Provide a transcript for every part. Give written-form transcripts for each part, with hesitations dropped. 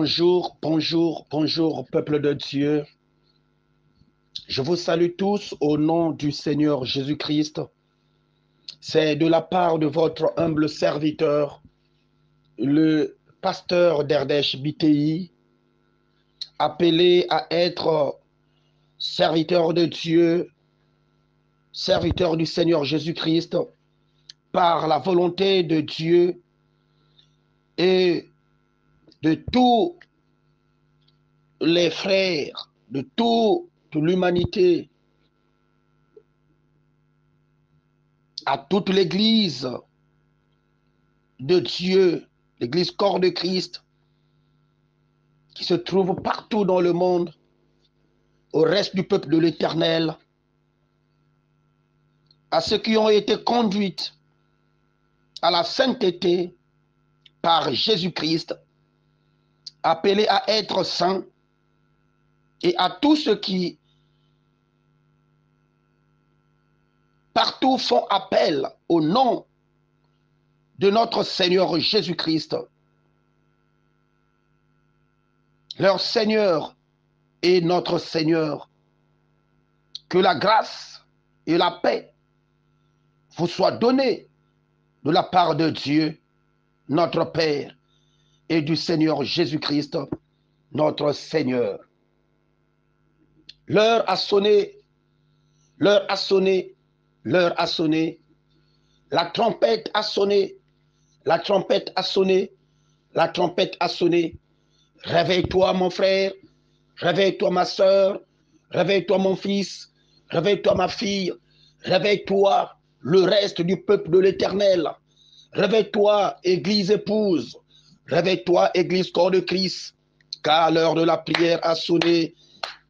Bonjour, bonjour, bonjour, peuple de Dieu. Je vous salue tous au nom du Seigneur Jésus-Christ. C'est de la part de votre humble serviteur, le pasteur d'Erdèche BTI, appelé à être serviteur de Dieu, serviteur du Seigneur Jésus-Christ, par la volonté de Dieu et de tous les frères, de toute l'humanité, à toute l'Église de Dieu, l'Église corps de Christ, qui se trouve partout dans le monde, au reste du peuple de l'Éternel, à ceux qui ont été conduits à la sainteté par Jésus-Christ, appelés à être saints, et à tous ceux qui partout font appel au nom de notre Seigneur Jésus-Christ, leur Seigneur et notre Seigneur. Que la grâce et la paix vous soient données de la part de Dieu, notre Père, et du Seigneur Jésus-Christ, notre Seigneur. L'heure a sonné, l'heure a sonné, l'heure a sonné, la trompette a sonné, la trompette a sonné, la trompette a sonné. Réveille-toi, mon frère, réveille-toi, ma soeur, réveille-toi, mon fils, réveille-toi, ma fille, réveille-toi, le reste du peuple de l'Éternel. Réveille-toi, Église épouse, réveille-toi, Église corps de Christ, car l'heure de la prière a sonné,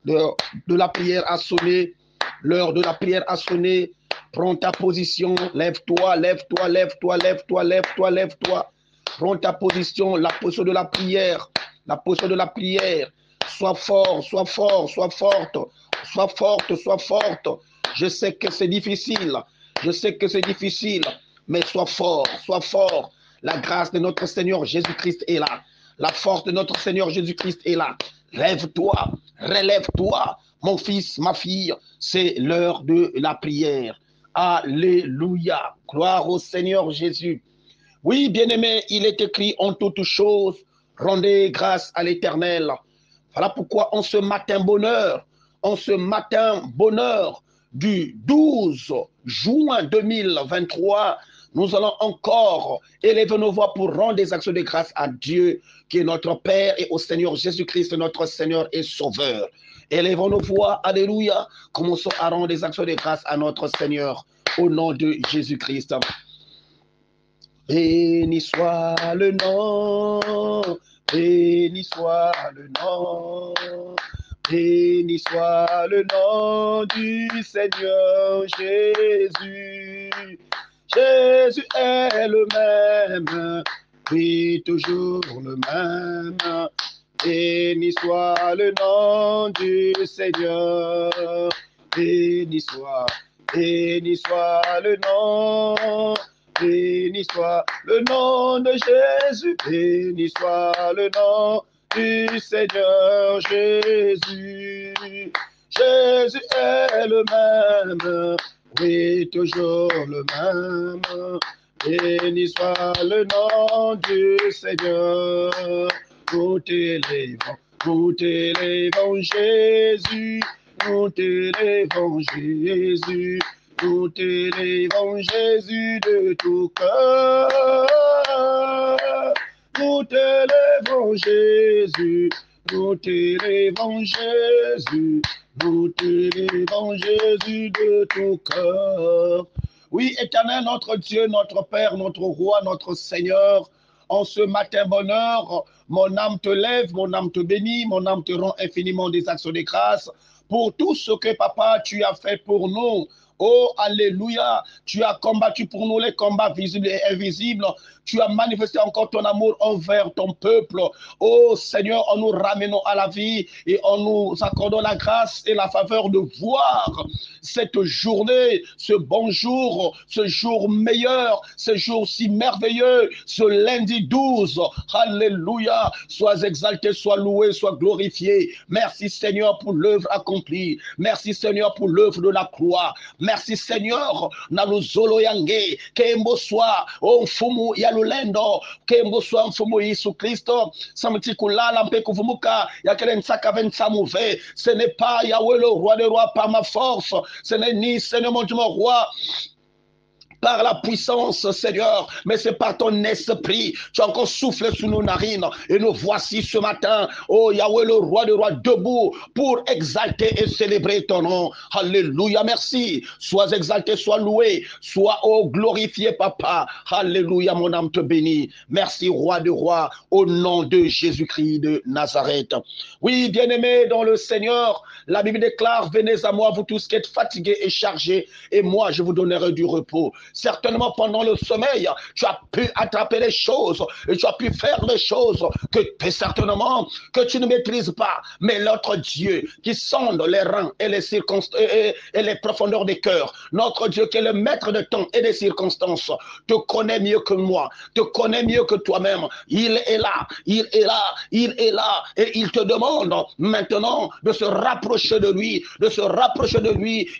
l'heure de la prière a sonné, l'heure de la prière a sonné. Prends ta position, lève-toi, lève-toi, lève-toi, lève-toi, lève-toi, lève-toi. Prends ta position, la position de la prière, la position de la prière. Sois fort, sois fort, sois forte, sois forte, sois forte. Je sais que c'est difficile, je sais que c'est difficile, mais sois fort, sois fort. La grâce de notre Seigneur Jésus-Christ est là. La force de notre Seigneur Jésus-Christ est là. Lève-toi, relève-toi, mon fils, ma fille, c'est l'heure de la prière. Alléluia, gloire au Seigneur Jésus. Oui, bien-aimé, il est écrit en toutes choses, rendez grâce à l'Éternel. Voilà pourquoi en ce matin bonheur, du 12 juin 2023, nous allons encore élever nos voix pour rendre des actions de grâce à Dieu, qui est notre Père, et au Seigneur Jésus-Christ, notre Seigneur et Sauveur. Élevons nos voix, alléluia. Commençons à rendre des actions de grâce à notre Seigneur, au nom de Jésus-Christ. Béni soit le nom, béni soit le nom, béni soit le nom du Seigneur Jésus. Jésus est le même, oui, toujours le même. Béni soit le nom du Seigneur, béni soit le nom. Béni soit le nom de Jésus, béni soit le nom du Seigneur Jésus. Jésus est le même, oui, toujours le même. Béni soit le nom du Seigneur. Nous t'élèvons Jésus, nous t'élèvons Jésus. Nous t'élèvons Jésus de tout cœur. Nous t'élèvons Jésus. Nous t'élèvons Jésus. Nous t'élèvons Jésus de tout cœur. Oui, Éternel, notre Dieu, notre Père, notre Roi, notre Seigneur, en ce matin bonheur, mon âme te lève, mon âme te bénit, mon âme te rend infiniment des actions de grâce pour tout ce que, Papa, tu as fait pour nous. Oh, alléluia, tu as combattu pour nous les combats visibles et invisibles. tu as manifesté encore ton amour envers ton peuple. Oh Seigneur, en nous ramenant à la vie et en nous accordant la grâce et la faveur de voir cette journée, ce bon jour, ce jour meilleur, ce jour si merveilleux, ce lundi 12. Alléluia. Sois exalté, sois loué, sois glorifié. Merci Seigneur pour l'œuvre accomplie. Merci Seigneur pour l'œuvre de la croix. Merci Seigneur. Naluzolo yange, kembo soa, o mfumu ya lulendo, kembo soa mfumu Yesu Kristo, samti kulala mpe kuvumuka, ya kele nsaka vensa mouve. Ce n'est pas Yahweh le roi des rois par ma force, ce n'est ni Seigneur mon Dieu mon roi, par la puissance, Seigneur, mais c'est par ton esprit. Tu as encore soufflé sous nos narines et nous voici ce matin, oh Yahweh, le roi des rois, debout pour exalter et célébrer ton nom. Alléluia, merci. Sois exalté, sois loué, sois glorifié, Papa. Alléluia, mon âme te bénit. Merci, roi des rois, au nom de Jésus-Christ de Nazareth. Oui, bien-aimés dans le Seigneur, la Bible déclare, venez à moi, vous tous qui êtes fatigués et chargés, et moi, je vous donnerai du repos. Certainement pendant le sommeil, tu as pu attraper les choses et tu as pu faire les choses certainement que tu ne maîtrises pas. Mais notre Dieu qui sonde les reins et les circonstances et les profondeurs des cœurs, notre Dieu qui est le maître de temps et des circonstances, te connaît mieux que moi, te connaît mieux que toi-même. Il est là, il est là, il est là et il te demande maintenant de se rapprocher de lui,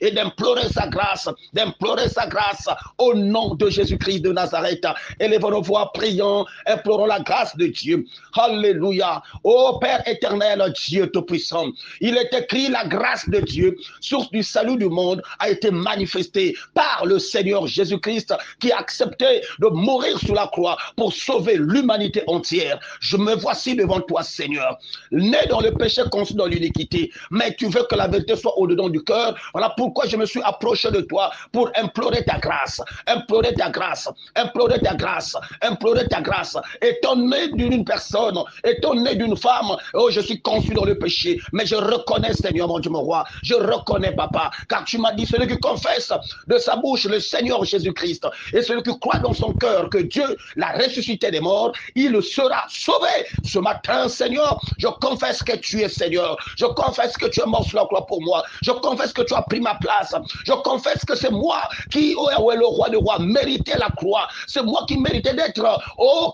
et d'implorer sa grâce, au nom de Jésus-Christ de Nazareth. Élevons nos voix, prions, implorons la grâce de Dieu. Alléluia. Ô Père éternel, Dieu tout-puissant, il est écrit, la grâce de Dieu, source du salut du monde, a été manifestée par le Seigneur Jésus-Christ qui a accepté de mourir sur la croix pour sauver l'humanité entière. Je me voici devant toi, Seigneur, né dans le péché, conçu dans l'iniquité, mais tu veux que la vérité soit au-dedans du cœur. Voilà pourquoi je me suis approché de toi pour implorer ta grâce. Implorer ta grâce, implorer ta grâce, implorer ta grâce. Étant né d'une personne, étant né d'une femme, oh, je suis conçu dans le péché, mais je reconnais, Seigneur, mon Dieu, mon roi, je reconnais, Papa, car tu m'as dit, celui qui confesse de sa bouche le Seigneur Jésus-Christ, et celui qui croit dans son cœur que Dieu l'a ressuscité des morts, il sera sauvé. Ce matin, Seigneur, je confesse que tu es Seigneur, je confesse que tu es mort sur la croix pour moi, je confesse que tu as pris ma place, je confesse que c'est moi qui, oh, le roi des rois, méritait la croix. C'est moi qui méritais d'être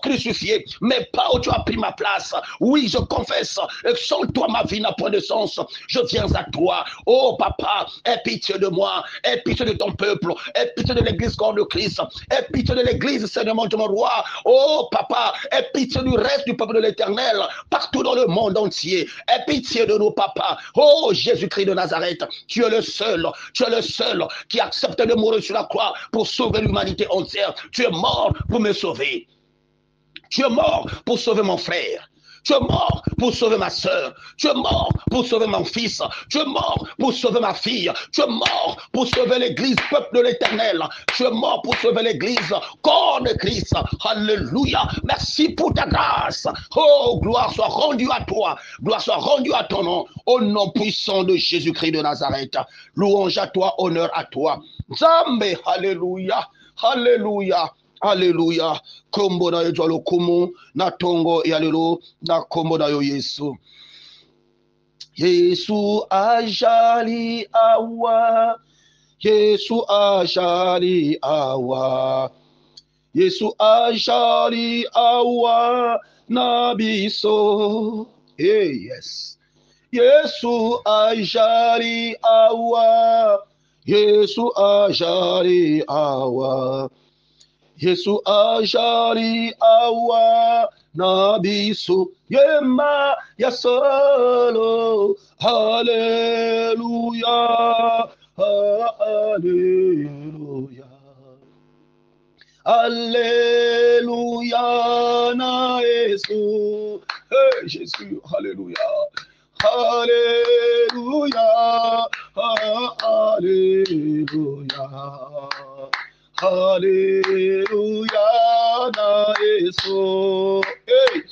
crucifié, mais pas où tu as pris ma place. Oui, je confesse, sans toi ma vie n'a point de sens. Je viens à toi. Oh Papa, aie pitié de moi, aie pitié de ton peuple, aie pitié de l'église corps de Christ, aie pitié de l'église, Seigneur mon Dieu, mon roi. Oh Papa, aie pitié du reste du peuple de l'Éternel, partout dans le monde entier. Aie pitié de nous, Papa. Oh Jésus-Christ de Nazareth, tu es le seul qui accepte de mourir sur la croix pour sauver l'humanité entière. Tu es mort pour me sauver. Tu es mort pour sauver mon frère. Tu es mort pour sauver ma soeur. Tu es mort pour sauver mon fils. Tu es mort pour sauver ma fille. Tu es mort pour sauver l'église, peuple de l'Éternel. Tu es mort pour sauver l'église, corps de Christ. Alléluia. Merci pour ta grâce. Oh, gloire soit rendue à toi. Gloire soit rendue à ton nom. Au nom puissant de Jésus-Christ de Nazareth. Louange à toi, honneur à toi. Zambé, alléluia. Alléluia. Alléluia. Kombo na yo lo kumu na tongo ya lelo na kombo na yo Yesu. Yesu ajali awa. Yesu ajali awa. Yesu ajali awa na biso. Hey, yes. Yesu ajali awa. Yesu ajali awa. Yesu ajali awa na biso yema ya solo. Hallelujah, hallelujah, alléluia na Yesu. Hey Jésus, alléluia, alléluia, alléluia. Alléluia na Yesu. Hey.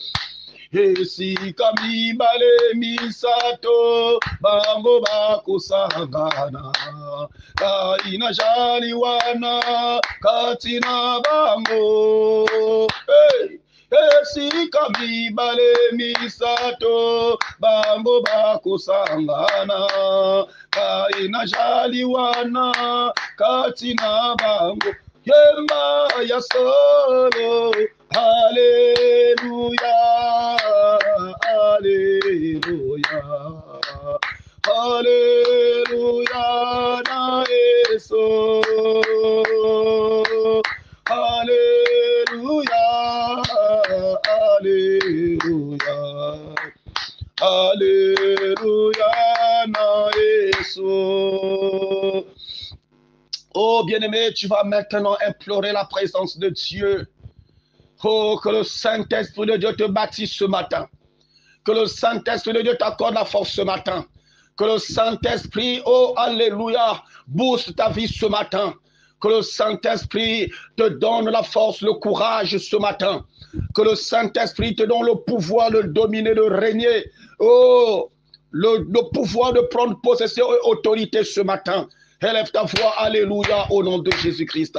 Esika mibale misato bango bakosangana. kaina jaliwana katina bango. Hey. Esika mibale misato bango bakusangana kaina jaliwana katina bango yemba ya solo. Haleluya, haleluya, haleluya na Yesu. Haleluya, haleluya, haleluya na Yesu. Oh bien-aimé, tu vas maintenant implorer la présence de Dieu. Oh, que le Saint-Esprit de Dieu te bâtisse ce matin. Que le Saint-Esprit de Dieu t'accorde la force ce matin. Que le Saint-Esprit, oh alléluia, booste ta vie ce matin. Que le Saint-Esprit te donne la force, le courage ce matin. Que le Saint-Esprit te donne le pouvoir de dominer, de régner. Oh, le pouvoir de prendre possession et autorité ce matin. Élève ta voix, alléluia, au nom de Jésus-Christ.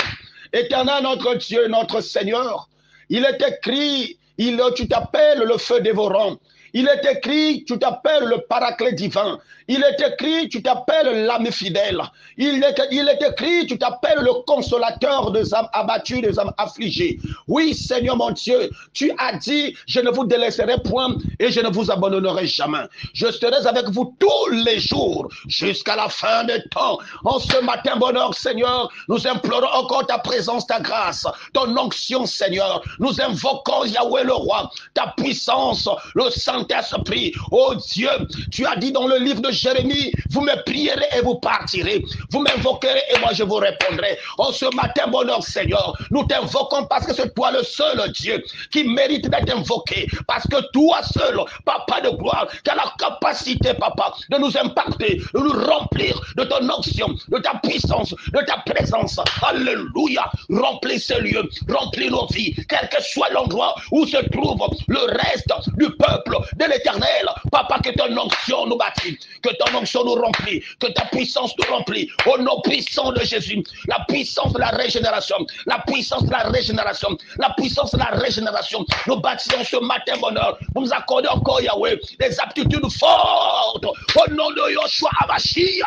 Éternel, notre Dieu, notre Seigneur, il est écrit, tu t'appelles le feu dévorant. Il est écrit, tu t'appelles le paraclet divin. Il est écrit, tu t'appelles l'âme fidèle. Il est écrit, tu t'appelles le consolateur des âmes abattues, des âmes affligées. Oui, Seigneur mon Dieu, tu as dit, je ne vous délaisserai point et je ne vous abandonnerai jamais. Je serai avec vous tous les jours jusqu'à la fin des temps. En ce matin, bonheur, Seigneur, nous implorons encore ta présence, ta grâce, ton onction, Seigneur. Nous invoquons Yahweh le roi, ta puissance, le Saint-Esprit. Oh Dieu, tu as dit dans le livre de Jérémie, vous me prierez et vous partirez. Vous m'invoquerez et moi je vous répondrai. En ce matin, bonheur, Seigneur, nous t'invoquons parce que c'est toi le seul Dieu qui mérite d'être invoqué. Parce que toi seul, Papa de gloire, qui a la capacité, Papa, de nous impacter, de nous remplir de ton onction, de ta puissance, de ta présence. Alléluia. Remplis ce lieu, remplis nos vies, quel que soit l'endroit où se trouve le reste du peuple de l'Éternel. Papa, que ton onction nous bâtit, que ton onction nous remplit, que ta puissance nous remplit. Au nom puissant de Jésus, la puissance de la régénération, la puissance de la régénération, la puissance de la régénération. Nous bâtissons ce matin, bonheur. Vous nous accordez encore, Yahweh, des aptitudes fortes. Au nom de Yoshua Abashia,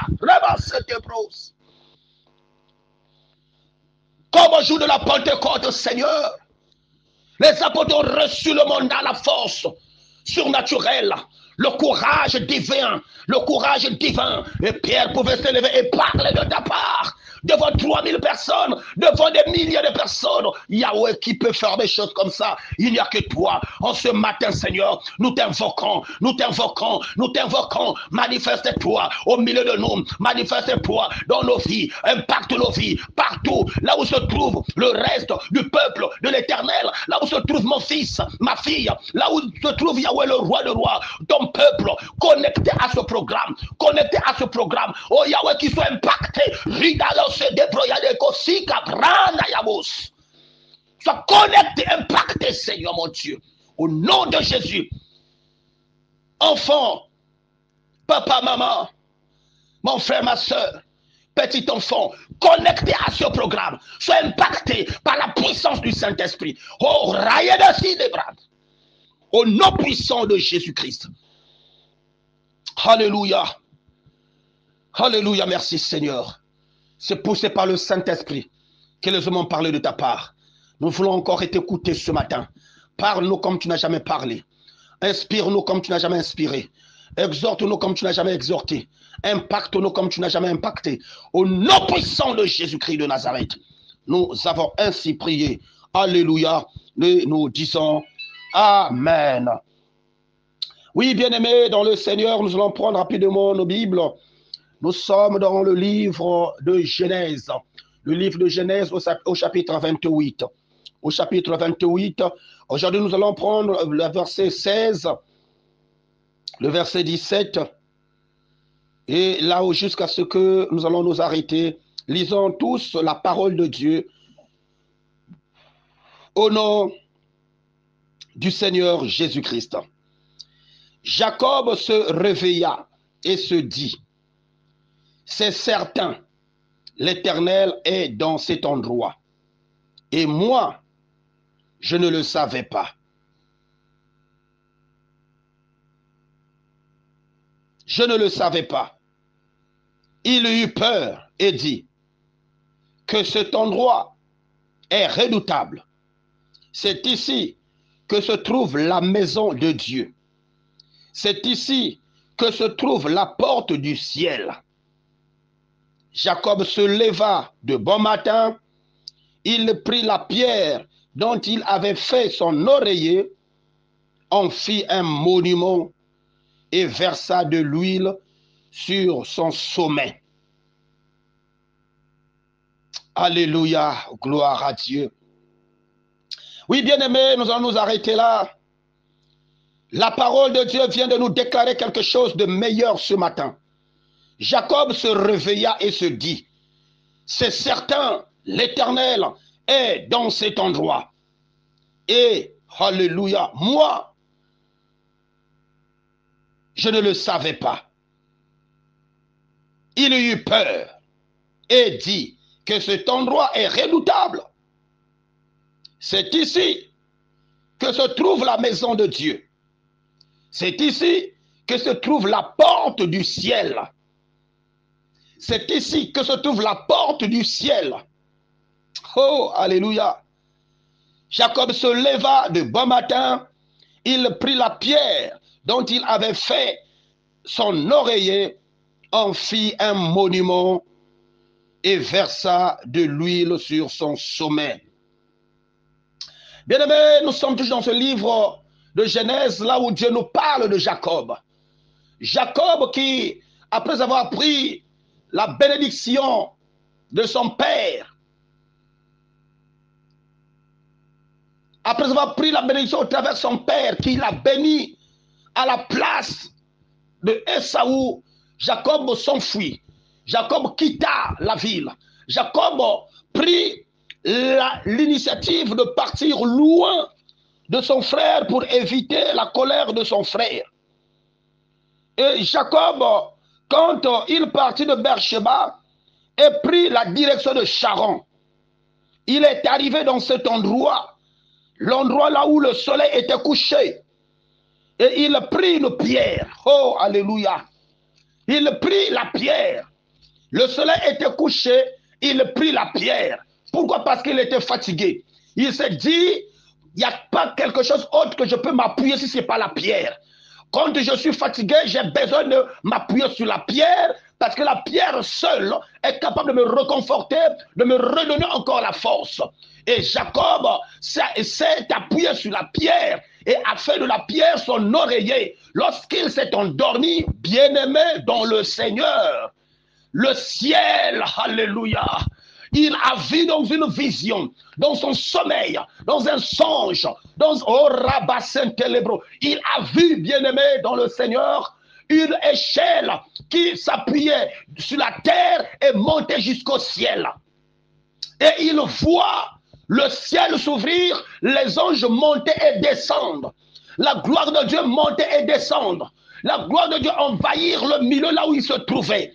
comme au jour de la Pentecôte, Seigneur, les apôtres ont reçu le mandat, la force surnaturelle, le courage divin, Et Pierre pouvait se lever et parler de ta part devant 3000 personnes, devant des milliers de personnes. Yahweh, qui peut faire des choses comme ça? Il n'y a que toi. En ce matin, Seigneur, nous t'invoquons, nous t'invoquons, nous t'invoquons. Manifeste-toi au milieu de nous, manifeste-toi dans nos vies, impacte nos vies partout, là où se trouve le reste du peuple de l'Éternel, là où se trouve mon fils, ma fille, là où se trouve Yahweh, le roi de rois, ton peuple, connecté à ce programme, oh Yahweh, qui soit impacté, sois connecté, impacté, Seigneur mon Dieu, au nom de Jésus. Enfant, papa, maman, mon frère, ma soeur, petit enfant, connecté à ce programme, sois impacté par la puissance du Saint-Esprit. Oh, au nom puissant de Jésus-Christ. Alléluia. Alléluia, merci Seigneur. C'est poussé par le Saint-Esprit que les hommes ont parlé de ta part. Nous voulons encore t'écouter ce matin. Parle-nous comme tu n'as jamais parlé. Inspire-nous comme tu n'as jamais inspiré. Exhorte-nous comme tu n'as jamais exhorté. Impacte-nous comme tu n'as jamais impacté. Au nom puissant de Jésus-Christ de Nazareth, nous avons ainsi prié. Alléluia. Et nous disons Amen. Oui, bien-aimés, dans le Seigneur, nous allons prendre rapidement nos Bibles. Nous sommes dans le livre de Genèse. Le livre de Genèse au chapitre 28. Au chapitre 28, aujourd'hui nous allons prendre le verset 16, le verset 17, et là jusqu'à ce que nous allons nous arrêter. Lisons tous la parole de Dieu au nom du Seigneur Jésus-Christ. Jacob se réveilla et se dit, c'est certain, l'Éternel est dans cet endroit. Et moi, je ne le savais pas. Je ne le savais pas. Il eut peur et dit que cet endroit est redoutable. C'est ici que se trouve la maison de Dieu. C'est ici que se trouve la porte du ciel. Jacob se leva de bon matin. Il prit la pierre dont il avait fait son oreiller, en fit un monument et versa de l'huile sur son sommet. Alléluia, gloire à Dieu. Oui, bien-aimés, nous allons nous arrêter là. La parole de Dieu vient de nous déclarer quelque chose de meilleur ce matin. Jacob se réveilla et se dit, c'est certain, l'Éternel est dans cet endroit. Et, alléluia, moi, je ne le savais pas. Il eut peur et dit que cet endroit est redoutable. C'est ici que se trouve la maison de Dieu. C'est ici que se trouve la porte du ciel. C'est ici que se trouve la porte du ciel. Oh, alléluia. Jacob se leva de bon matin. Il prit la pierre dont il avait fait son oreiller, en fit un monument et versa de l'huile sur son sommet. Bien-aimés, nous sommes toujours dans ce livre de Genèse, là où Dieu nous parle de Jacob. Jacob qui, après avoir pris la bénédiction de son père, après avoir pris la bénédiction au travers de son père, qui l'a béni à la place de Ésaü, Jacob s'enfuit. Jacob quitta la ville. Jacob prit l'initiative de partir loin de son frère pour éviter la colère de son frère. Et Jacob, quand il partit de Beersheba et prit la direction de Charan, il est arrivé dans cet endroit, l'endroit là où le soleil était couché. Et il prit une pierre. Oh, alléluia. Il prit la pierre. Le soleil était couché, il prit la pierre. Pourquoi? Parce qu'il était fatigué. Il s'est dit, il n'y a pas quelque chose autre que je peux m'appuyer si ce n'est pas la pierre. Quand je suis fatigué, j'ai besoin de m'appuyer sur la pierre, parce que la pierre seule est capable de me réconforter, de me redonner encore la force. Et Jacob s'est appuyé sur la pierre et a fait de la pierre son oreiller. Lorsqu'il s'est endormi, bien-aimé dans le Seigneur, le ciel, alléluia, il a vu dans une vision, dans son sommeil, dans un songe, dans il a vu, bien-aimé dans le Seigneur, une échelle qui s'appuyait sur la terre et montait jusqu'au ciel. Et il voit le ciel s'ouvrir, les anges monter et descendre. La gloire de Dieu monter et descendre. La gloire de Dieu envahir le milieu là où il se trouvait.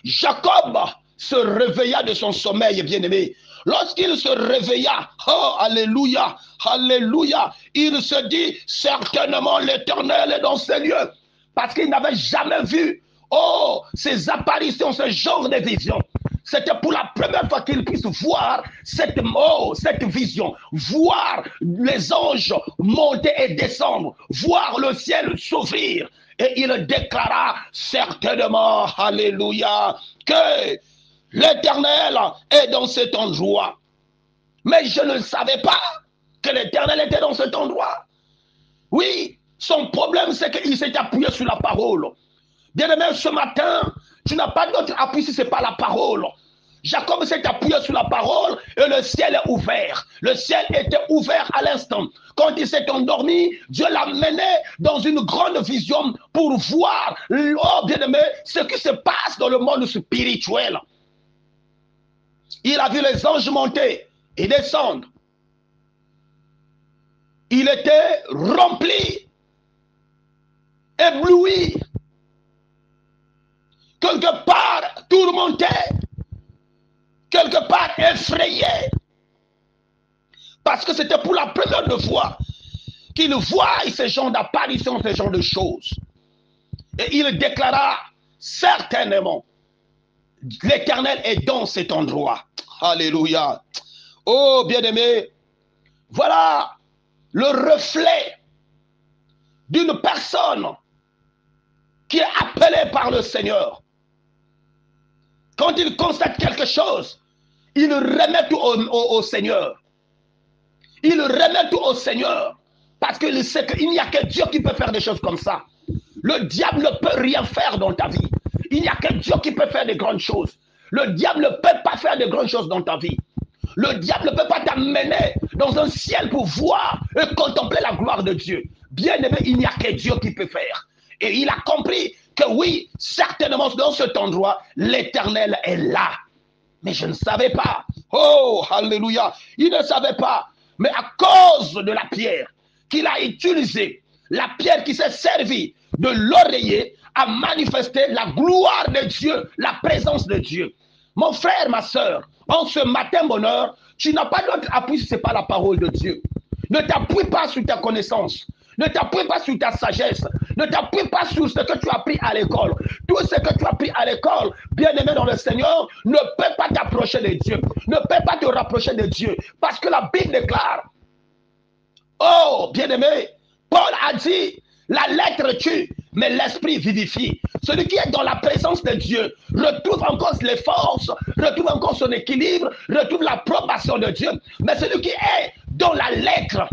Jacob se réveilla de son sommeil, bien-aimé. Lorsqu'il se réveilla, oh, alléluia, alléluia, il se dit, certainement l'Éternel est dans ces lieux. Parce qu'il n'avait jamais vu, oh, ces apparitions, ce genre de visions. C'était pour la première fois qu'il puisse voir cette vision, voir les anges monter et descendre, voir le ciel s'ouvrir. Et il déclara certainement, alléluia, que l'Éternel est dans cet endroit. Mais je ne savais pas que l'Éternel était dans cet endroit. Oui, son problème, c'est qu'il s'est appuyé sur la parole. Bien-aimé, ce matin, tu n'as pas d'autre appui si ce n'est pas la parole. Jacob s'est appuyé sur la parole et le ciel est ouvert. Le ciel était ouvert à l'instant. Quand il s'est endormi, Dieu l'a mené dans une grande vision pour voir, oh bien-aimé, ce qui se passe dans le monde spirituel. Il a vu les anges monter et descendre. Il était rempli, ébloui. Quelque part, tourmenté. quelque part effrayé. Parce que c'était pour la première fois qu'il voit ce genre d'apparition, ce genre de choses. Et il déclara certainement, l'Éternel est dans cet endroit. Alléluia. Oh, bien-aimé, voilà le reflet d'une personne qui est appelée par le Seigneur. Quand il constate quelque chose, il remet tout au Seigneur. Il remet tout au Seigneur. Parce qu'il sait qu'il n'y a que Dieu qui peut faire des choses comme ça. Le diable ne peut rien faire dans ta vie. Il n'y a que Dieu qui peut faire des grandes choses. Le diable ne peut pas faire de grandes choses dans ta vie. Le diable ne peut pas t'amener dans un ciel pour voir et contempler la gloire de Dieu. Bien aimé, il n'y a que Dieu qui peut faire. Et il a compris que oui, certainement dans cet endroit, l'Éternel est là. Mais je ne savais pas. Oh, alléluia. Il ne savait pas. Mais à cause de la pierre qu'il a utilisée, la pierre qui s'est servie de l'oreiller a manifesté la gloire de Dieu, la présence de Dieu. Mon frère, ma soeur, en ce matin bonheur, tu n'as pas d'autre appui si ce n'est pas la parole de Dieu. Ne t'appuie pas sur ta connaissance. Ne t'appuie pas sur ta sagesse. Ne t'appuie pas sur ce que tu as appris à l'école. Tout ce que tu as appris à l'école, bien-aimé dans le Seigneur, ne peut pas t'approcher de Dieu. Ne peut pas te rapprocher de Dieu. Parce que la Bible déclare, oh, bien-aimé, Paul a dit, la lettre tue, mais l'esprit vivifie. Celui qui est dans la présence de Dieu retrouve encore les forces, retrouve encore son équilibre, retrouve l'approbation de Dieu. Mais celui qui est dans la lettre,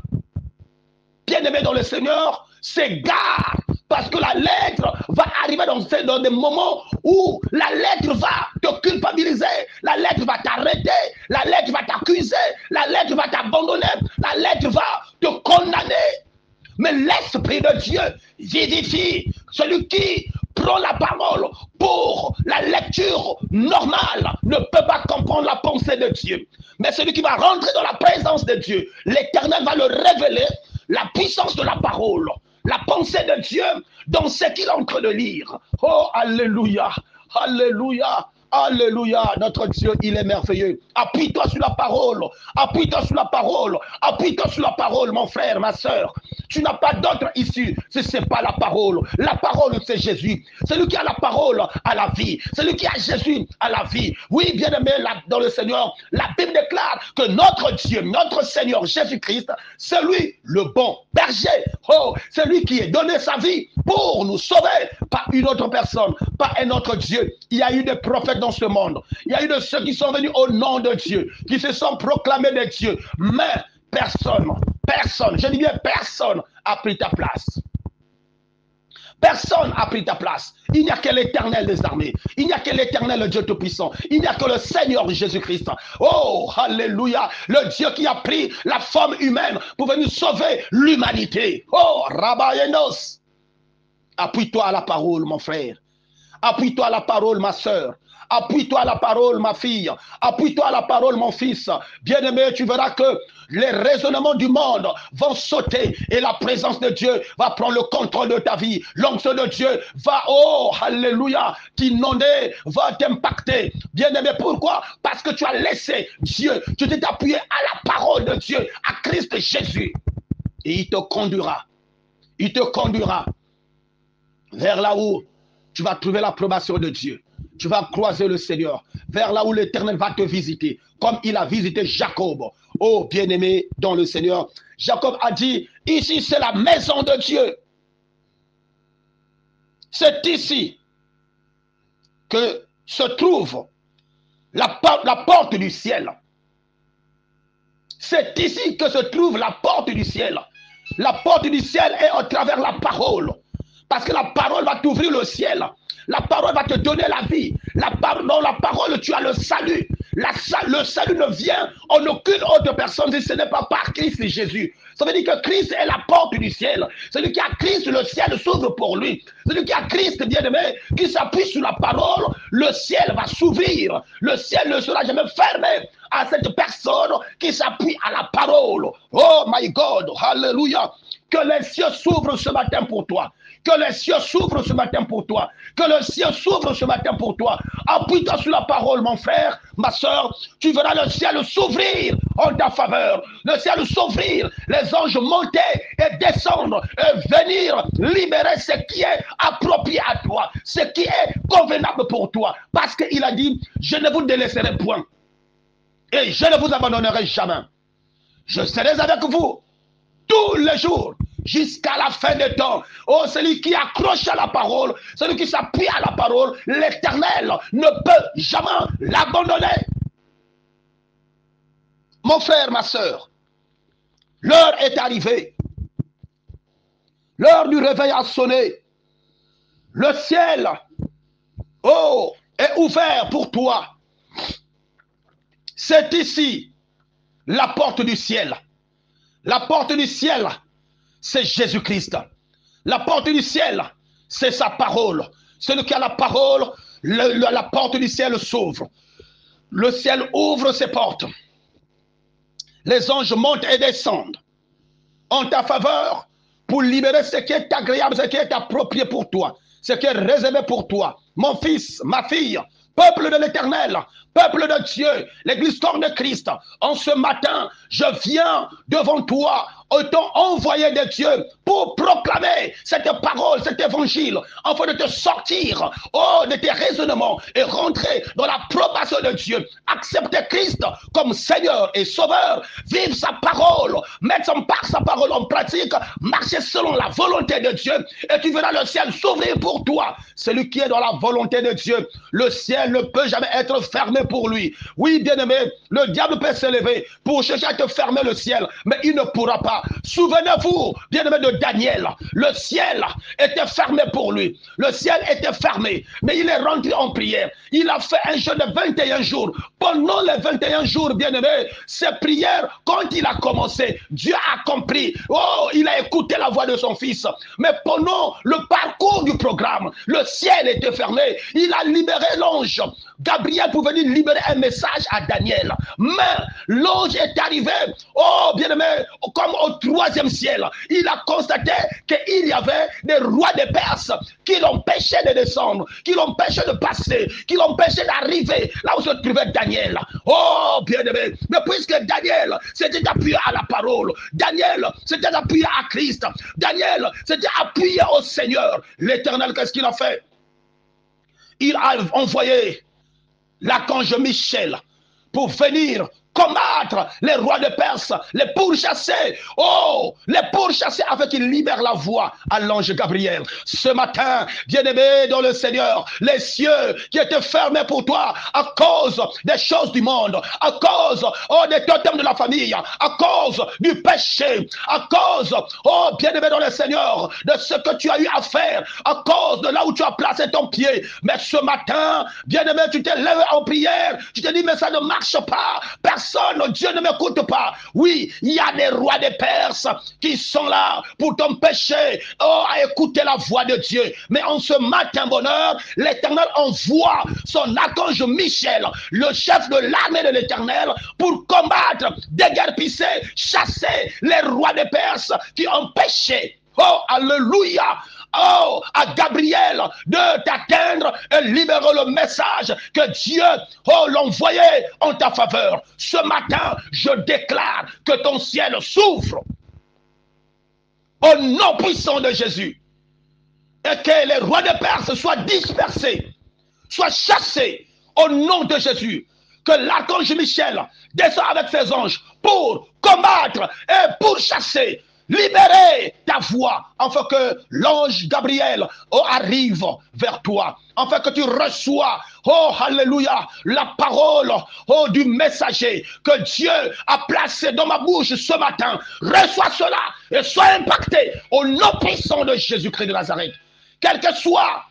bien-aimé dans le Seigneur, s'égare. Parce que la lettre va arriver dans des moments où la lettre va te culpabiliser, la lettre va t'arrêter, la lettre va t'accuser, la lettre va t'abandonner, la lettre va te condamner. Mais l'Esprit de Dieu vivifie. Celui qui prend la parole pour la lecture normale ne peut pas comprendre la pensée de Dieu. Mais celui qui va rentrer dans la présence de Dieu, l'Éternel va le révéler, la puissance de la parole, la pensée de Dieu dans ce qu'il est en train de lire. Oh, alléluia, alléluia. Alléluia, notre Dieu, il est merveilleux. Appuie-toi sur la parole, appuie-toi sur la parole, appuie-toi sur la parole, mon frère, ma soeur. Tu n'as pas d'autre issue si ce n'est pas la parole. La parole, c'est Jésus. Celui qui a la parole a la vie. Celui qui a Jésus a la vie. Oui, bien-aimé, dans le Seigneur, la Bible déclare que notre Dieu, notre Seigneur Jésus-Christ, c'est lui le bon berger. Oh, c'est lui qui a donné sa vie pour nous sauver, pas une autre personne, pas un autre Dieu. Il y a eu des prophètes dans ce monde. Il y a eu de ceux qui sont venus au nom de Dieu, qui se sont proclamés des dieux. Mais personne, je dis bien personne a pris ta place. Personne n'a pris ta place. Il n'y a que l'Éternel des armées. Il n'y a que l'Éternel, le Dieu Tout-Puissant. Il n'y a que le Seigneur Jésus-Christ. Oh, alléluia. Le Dieu qui a pris la forme humaine pour venir sauver l'humanité. Oh, Rabayenos. Appuie-toi à la parole, mon frère. Appuie-toi à la parole, ma soeur. Appuie-toi à la parole, ma fille. Appuie-toi à la parole, mon fils. Bien-aimé, tu verras que les raisonnements du monde vont sauter et la présence de Dieu va prendre le contrôle de ta vie. L'onction de Dieu va, oh, alléluia, t'inonder, va t'impacter. Bien-aimé, pourquoi? Parce que tu as laissé Dieu, tu t'es appuyé à la parole de Dieu, à Christ Jésus. Et il te conduira vers là où tu vas trouver l'approbation de Dieu. Tu vas croiser le Seigneur, vers là où l'Éternel va te visiter, comme il a visité Jacob. Oh, bien-aimé dans le Seigneur, Jacob a dit, ici c'est la maison de Dieu. C'est ici que se trouve la porte du ciel. C'est ici que se trouve la porte du ciel. La porte du ciel est à travers la parole. Parce que la parole va t'ouvrir le ciel. La parole va te donner la vie. Dans la parole, tu as le salut. Le salut ne vient en aucune autre personne si ce n'est pas par Christ et Jésus. Ça veut dire que Christ est la porte du ciel. Celui qui a Christ, le ciel s'ouvre pour lui. Celui qui a Christ, bien-aimé, qui s'appuie sur la parole, le ciel va s'ouvrir. Le ciel ne sera jamais fermé à cette personne qui s'appuie à la parole. Oh my God, hallelujah. Que les cieux s'ouvrent ce matin pour toi. Que les cieux s'ouvrent ce matin pour toi. Que le ciel s'ouvre ce matin pour toi. Appuie-toi sur la parole, mon frère, ma soeur. Tu verras le ciel s'ouvrir en ta faveur. Le ciel s'ouvrir, les anges monter et descendre et venir libérer ce qui est approprié à toi, ce qui est convenable pour toi. Parce qu'il a dit, je ne vous délaisserai point et je ne vous abandonnerai jamais. Je serai avec vous tous les jours jusqu'à la fin des temps. Oh, celui qui accroche à la parole, celui qui s'appuie à la parole, l'Éternel ne peut jamais l'abandonner. Mon frère, ma soeur, l'heure est arrivée. L'heure du réveil a sonné. Le ciel, oh, est ouvert pour toi. C'est ici la porte du ciel. La porte du ciel, c'est Jésus-Christ. La porte du ciel, c'est sa parole. Celui qui a la parole, la porte du ciel s'ouvre. Le ciel ouvre ses portes. Les anges montent et descendent en ta faveur pour libérer ce qui est agréable, ce qui est approprié pour toi, ce qui est réservé pour toi. Mon fils, ma fille, peuple de l'Éternel, peuple de Dieu, l'église corps de Christ, en ce matin, je viens devant toi, étant envoyé de Dieu pour proclamer cette parole, cet évangile, afin de te sortir de tes raisonnements et rentrer dans l'approbation de Dieu. Accepter Christ comme Seigneur et Sauveur, vivre sa parole, mettre par sa parole en pratique, marcher selon la volonté de Dieu, et tu verras le ciel s'ouvrir pour toi. Celui qui est dans la volonté de Dieu, le ciel ne peut jamais être fermé pour lui. Oui, bien-aimé, le diable peut s'élever pour chercher à te fermer le ciel, mais il ne pourra pas. Souvenez-vous, bien-aimé, de Daniel. Le ciel était fermé pour lui. Le ciel était fermé, mais il est rentré en prière. Il a fait un jeûne de 21 jours. Pendant les 21 jours, bien-aimé, ses prières, quand il a commencé, Dieu a compris. Oh, il a écouté la voix de son fils. Mais pendant le parcours du programme, le ciel était fermé. Il a libéré l'ange Gabriel pour venir libérer un message à Daniel. Mais l'ange est arrivé, oh bien-aimé, comme au 3e ciel. Il a constaté qu'il y avait des rois de Perse qui l'empêchaient de descendre, qui l'empêchaient de passer, qui l'empêchaient d'arriver là où se trouvait Daniel. Oh bien-aimé, mais puisque Daniel s'était appuyé à la parole, Daniel s'était appuyé à Christ, Daniel s'était appuyé au Seigneur, l'Éternel, qu'est-ce qu'il a fait? Il a envoyé l'archange Michel pour venir combattre les rois de Perse, les pourchasser. Oh, les pourchasser afin qu'ils libèrent la voie à l'ange Gabriel. Ce matin, bien-aimé dans le Seigneur, les cieux qui étaient fermés pour toi à cause des choses du monde, à cause des totems de la famille, à cause du péché, à cause, oh bien-aimé dans le Seigneur, de ce que tu as eu à faire, à cause de là où tu as placé ton pied. Mais ce matin, bien-aimé, tu t'es levé en prière, tu te dis mais ça ne marche pas, personne, Dieu ne m'écoute pas. Oui, il y a des rois de Perse qui sont là pour t'empêcher à écouter la voix de Dieu. Mais en ce matin bonheur, l'Éternel envoie son archange Michel, le chef de l'armée de l'Éternel, pour combattre, déguerpisser, chasser les rois de Perse qui empêchaient, oh alléluia, oh, à Gabriel de t'atteindre et libérer le message que Dieu l'envoyait en ta faveur. Ce matin, je déclare que ton ciel s'ouvre au nom puissant de Jésus et que les rois de Perse soient dispersés, soient chassés au nom de Jésus. Que l'archange Michel descend avec ses anges pour combattre et pour chasser, libérer ta voix, afin que l'ange Gabriel arrive vers toi, afin que tu reçois, oh alléluia, la parole du messager que Dieu a placé dans ma bouche ce matin. Reçois cela et sois impacté au nom puissant de Jésus-Christ de Nazareth. Quel que soit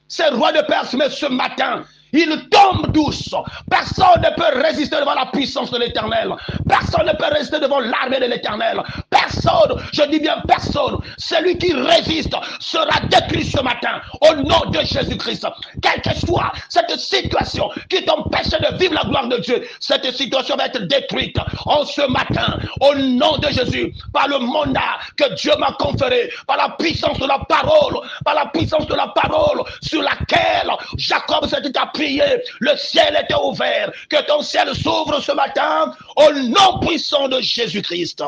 ces rois de Perse, mais ce matin, Il tombe tous. Personne ne peut résister devant la puissance de l'Éternel. Personne ne peut résister devant l'armée de l'Éternel. Personne, je dis bien personne. Celui qui résiste sera détruit ce matin au nom de Jésus-Christ. Quelle que soit cette situation qui t'empêche de vivre la gloire de Dieu, cette situation va être détruite en ce matin au nom de Jésus, par le mandat que Dieu m'a conféré, par la puissance de la parole, par la puissance de la parole sur laquelle Jacob s'était appuyé. Le ciel était ouvert. Que ton ciel s'ouvre ce matin au nom puissant de Jésus-Christ.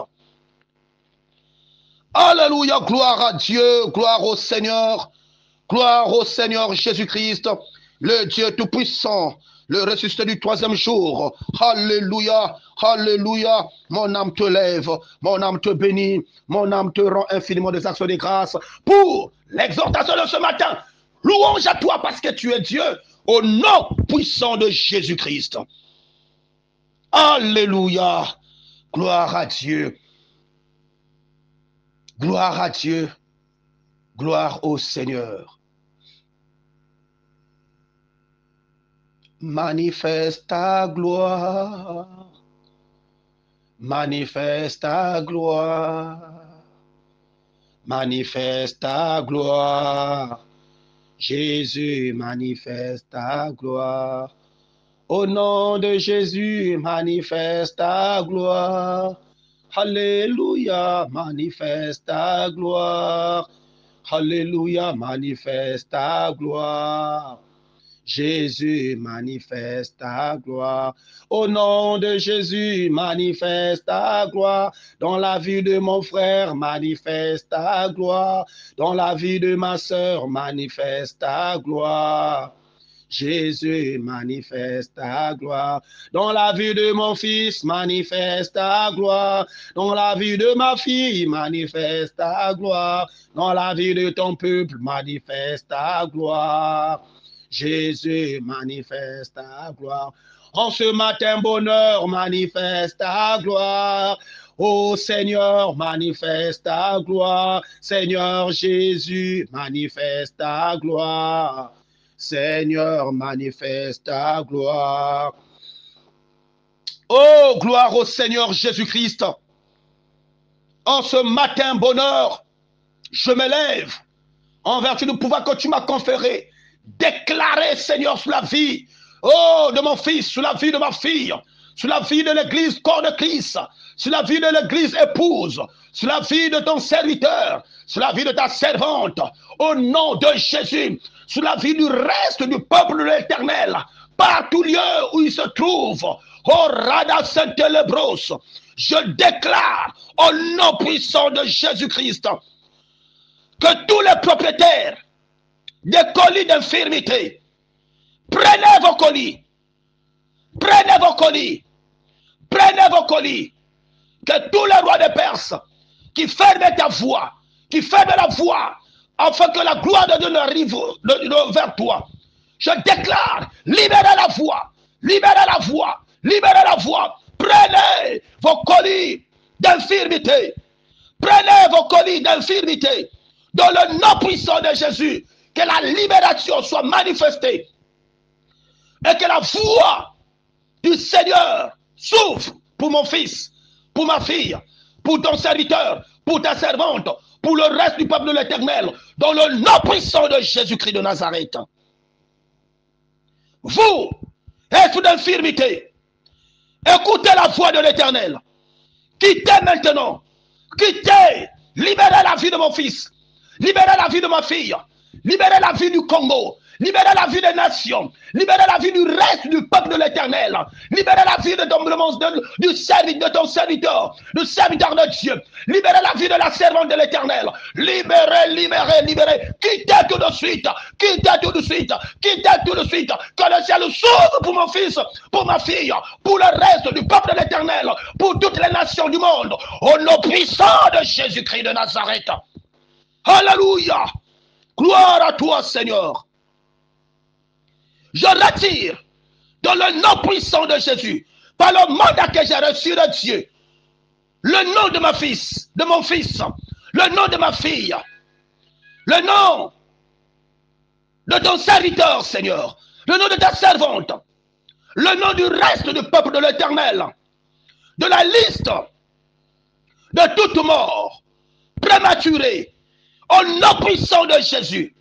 Alléluia, gloire à Dieu, gloire au Seigneur Jésus-Christ, le Dieu tout-puissant, le ressuscité du troisième jour. Alléluia, alléluia. Mon âme te lève, mon âme te bénit, mon âme te rend infiniment des actions de grâce pour l'exhortation de ce matin. Louange à toi parce que tu es Dieu, au nom puissant de Jésus-Christ. Alléluia, gloire à Dieu. Gloire à Dieu, gloire au Seigneur. Manifeste ta gloire, manifeste ta gloire, manifeste ta gloire. Jésus, manifeste ta gloire. Au nom de Jésus, manifeste ta gloire. Alléluia, manifeste ta gloire. Alléluia, manifeste ta gloire. Jésus, manifeste ta gloire. Au nom de Jésus, manifeste ta gloire. Dans la vie de mon frère, manifeste ta gloire. Dans la vie de ma sœur, manifeste ta gloire. Jésus, manifeste ta gloire. Dans la vie de mon fils, manifeste ta gloire. Dans la vie de ma fille, manifeste ta gloire. Dans la vie de ton peuple, manifeste ta gloire. Jésus, manifeste ta gloire. En ce matin, bonheur, manifeste ta gloire. Ô Seigneur, manifeste ta gloire. Seigneur Jésus, manifeste ta gloire. Seigneur, manifeste ta gloire. Oh, gloire au Seigneur Jésus-Christ. En ce matin, bonheur, je me lève en vertu du pouvoir que tu m'as conféré. Déclarer, Seigneur, sur la vie, oh, de mon fils, sur la vie de ma fille, sur la vie de l'église, corps de Christ, sur la vie de l'église épouse, sur la vie de ton serviteur, sur la vie de ta servante, au nom de Jésus, sur la vie du reste du peuple de l'Éternel, par tout lieu où il se trouve, au Rada Saint-Élébros, je déclare au nom puissant de Jésus-Christ que tous les propriétaires des colis d'infirmité, prenez vos colis, prenez vos colis, prenez vos colis, que tous les rois de Perse qui ferment ta voix, qui ferment la voix, afin que la gloire de Dieu n'arrive vers toi. Je déclare, libérez la voix, libérez la voix, libérez la voix, prenez vos colis d'infirmité, prenez vos colis d'infirmité, dans le nom puissant de Jésus, que la libération soit manifestée et que la voix du Seigneur s'ouvre pour mon fils, pour ma fille, pour ton serviteur, pour ta servante, pour le reste du peuple de l'Éternel, dans le nom puissant de Jésus-Christ de Nazareth. Vous, êtres d'infirmité, écoutez la voix de l'Éternel. Quittez maintenant, quittez, libérez la vie de mon fils, libérez la vie de ma fille, libérez la vie du Congo, libérez la vie des nations, libérez la vie du reste du peuple de l'Éternel, libérez la vie de ton serviteur, du serviteur de Dieu, libérez la vie de la servante de l'Éternel, libérez, libérez, libérez, quittez tout de suite, quittez tout de suite, quittez tout de suite, que le ciel s'ouvre pour mon fils, pour ma fille, pour le reste du peuple de l'Éternel, pour toutes les nations du monde, au nom puissant de Jésus-Christ de Nazareth. Alléluia! Gloire à toi, Seigneur. Je retire dans le nom puissant de Jésus, par le mandat que j'ai reçu de Dieu, le nom de ma fils, de mon fils, le nom de ma fille, le nom de ton serviteur, Seigneur, le nom de ta servante, le nom du reste du peuple de l'Éternel, de la liste de toute mort prématurée, au nom puissant de Jésus,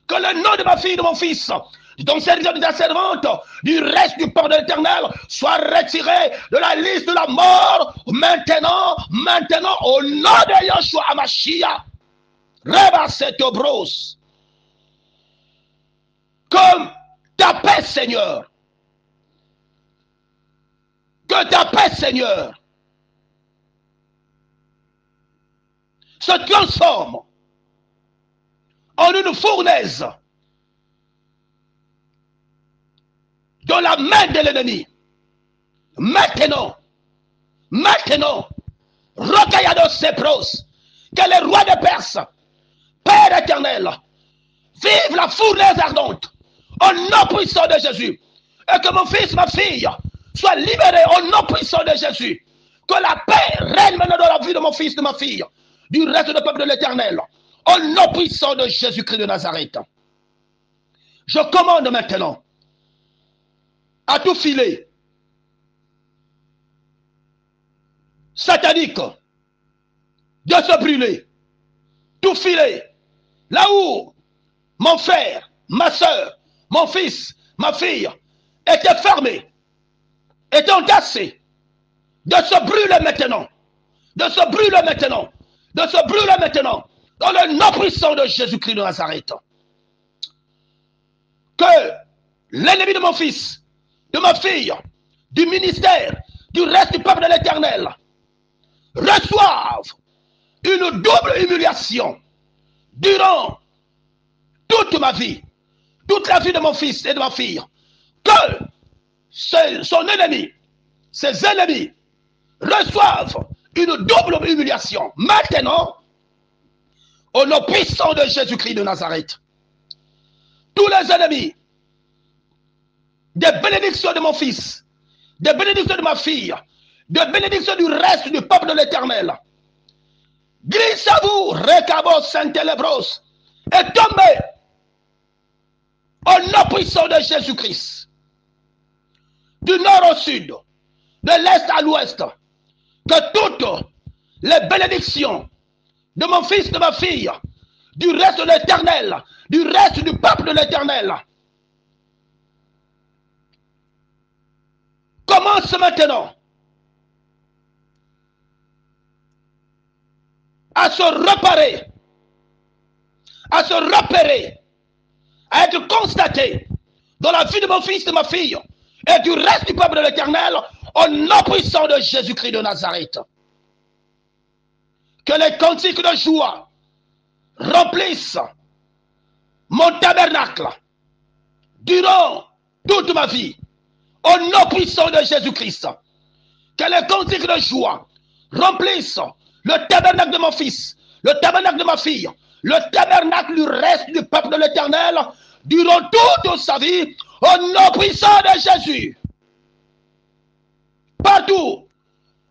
que le nom de ma fille, de mon fils, de ton serviteur, de ta servante, du reste du peuple de l'Éternel, soit retiré de la liste de la mort, maintenant, au nom de Yeshua Hamashiach, Rebasetobros, comme ta paix, Seigneur, que ta paix, Seigneur, se transforme en une fournaise dans la main de l'ennemi. Maintenant, Rocayados Sepros, que le roi de Perse, Père éternel, vive la fournaise ardente, au nom puissant de Jésus, et que mon fils, ma fille, soient libérés au nom puissant de Jésus, que la paix règne maintenant dans la vie de mon fils, de ma fille, du reste du peuple de l'Éternel, au nom puissant de Jésus-Christ de Nazareth. Je commande maintenant à tout filet satanique de se brûler, tout filet, là où mon frère, ma soeur, mon fils, ma fille étaient fermés, étaient entassés, de se brûler maintenant, de se brûler maintenant, de se brûler maintenant, dans le nom puissant de Jésus-Christ de Nazareth. Que l'ennemi de mon fils, de ma fille, du ministère, du reste du peuple de l'Éternel, reçoivent une double humiliation durant toute ma vie, toute la vie de mon fils et de ma fille. Que son ennemi, ses ennemis, reçoivent une double humiliation. Maintenant, au nom puissant de Jésus-Christ de Nazareth, tous les ennemis, des bénédictions de mon fils, des bénédictions de ma fille, des bénédictions du reste du peuple de l'Éternel, glisse à vous, Recabo Saint-Élébros, et tombez au nom puissant de Jésus-Christ, du nord au sud, de l'est à l'ouest, que toutes les bénédictions de mon fils, de ma fille, du reste de l'Éternel, du reste du peuple de l'Éternel, commence maintenant à se réparer, à se repérer, à être constaté dans la vie de mon fils, de ma fille et du reste du peuple de l'Éternel, au nom puissant de Jésus-Christ de Nazareth. Que les cantiques de joie remplissent mon tabernacle durant toute ma vie, au nom puissant de Jésus-Christ. Que les cantiques de joie remplissent le tabernacle de mon fils, le tabernacle de ma fille, le tabernacle du reste du peuple de l'Éternel durant toute sa vie, au nom puissant de Jésus. Partout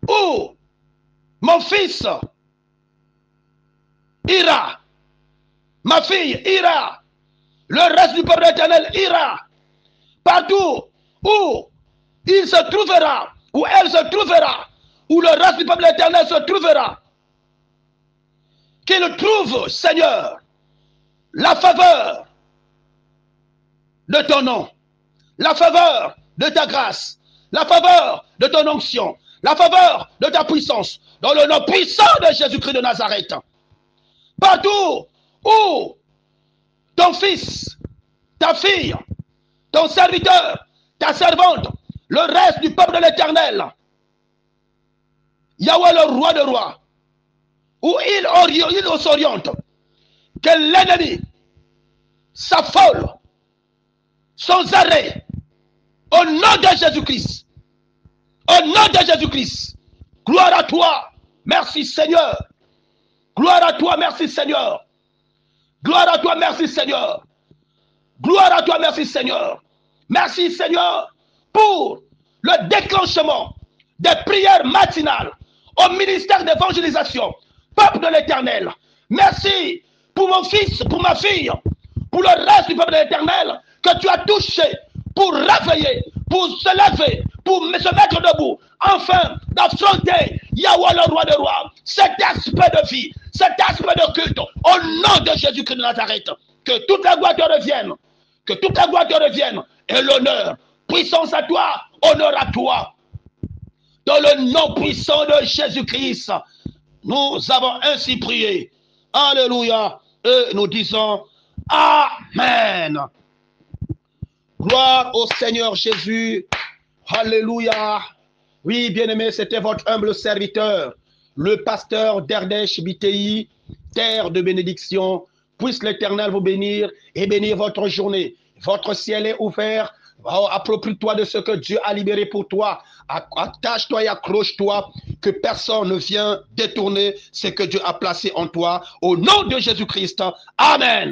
où mon fils ira, ma fille ira, le reste du peuple éternel ira, partout où il se trouvera, où elle se trouvera, où le reste du peuple éternel se trouvera, qu'il trouve, Seigneur, la faveur de ton nom, la faveur de ta grâce, la faveur de ton onction, la faveur de ta puissance, dans le nom puissant de Jésus-Christ de Nazareth. Partout où ton fils, ta fille, ton serviteur, ta servante, le reste du peuple de l'Éternel, Yahweh le roi de rois, où il s'oriente, que l'ennemi s'affole sans arrêt, au nom de Jésus-Christ, au nom de Jésus-Christ. Gloire à toi, merci Seigneur. Gloire à toi, merci Seigneur. Gloire à toi, merci Seigneur. Gloire à toi, merci Seigneur. Merci Seigneur pour le déclenchement des prières matinales au ministère d'évangélisation, peuple de l'Éternel. Merci pour mon fils, pour ma fille, pour le reste du peuple de l'Éternel que tu as touché pour réveiller, pour se lever, pour se mettre debout, enfin d'affronter Yahweh le roi des rois, cet aspect de vie, cet aspect de culte, au nom de Jésus-Christ de Nazareth, que toute la gloire te revienne, que toute la gloire te revienne, et l'honneur, puissance à toi, honneur à toi, dans le nom puissant de Jésus-Christ, nous avons ainsi prié. Alléluia. Et nous disons Amen. Gloire au Seigneur Jésus. Alléluia. Oui, bien-aimé, c'était votre humble serviteur, le pasteur d'Erdèche BTI, terre de bénédiction. Puisse l'Éternel vous bénir et bénir votre journée. Votre ciel est ouvert. Approprie-toi de ce que Dieu a libéré pour toi. Attache-toi et accroche-toi, que personne ne vienne détourner ce que Dieu a placé en toi. Au nom de Jésus-Christ. Amen.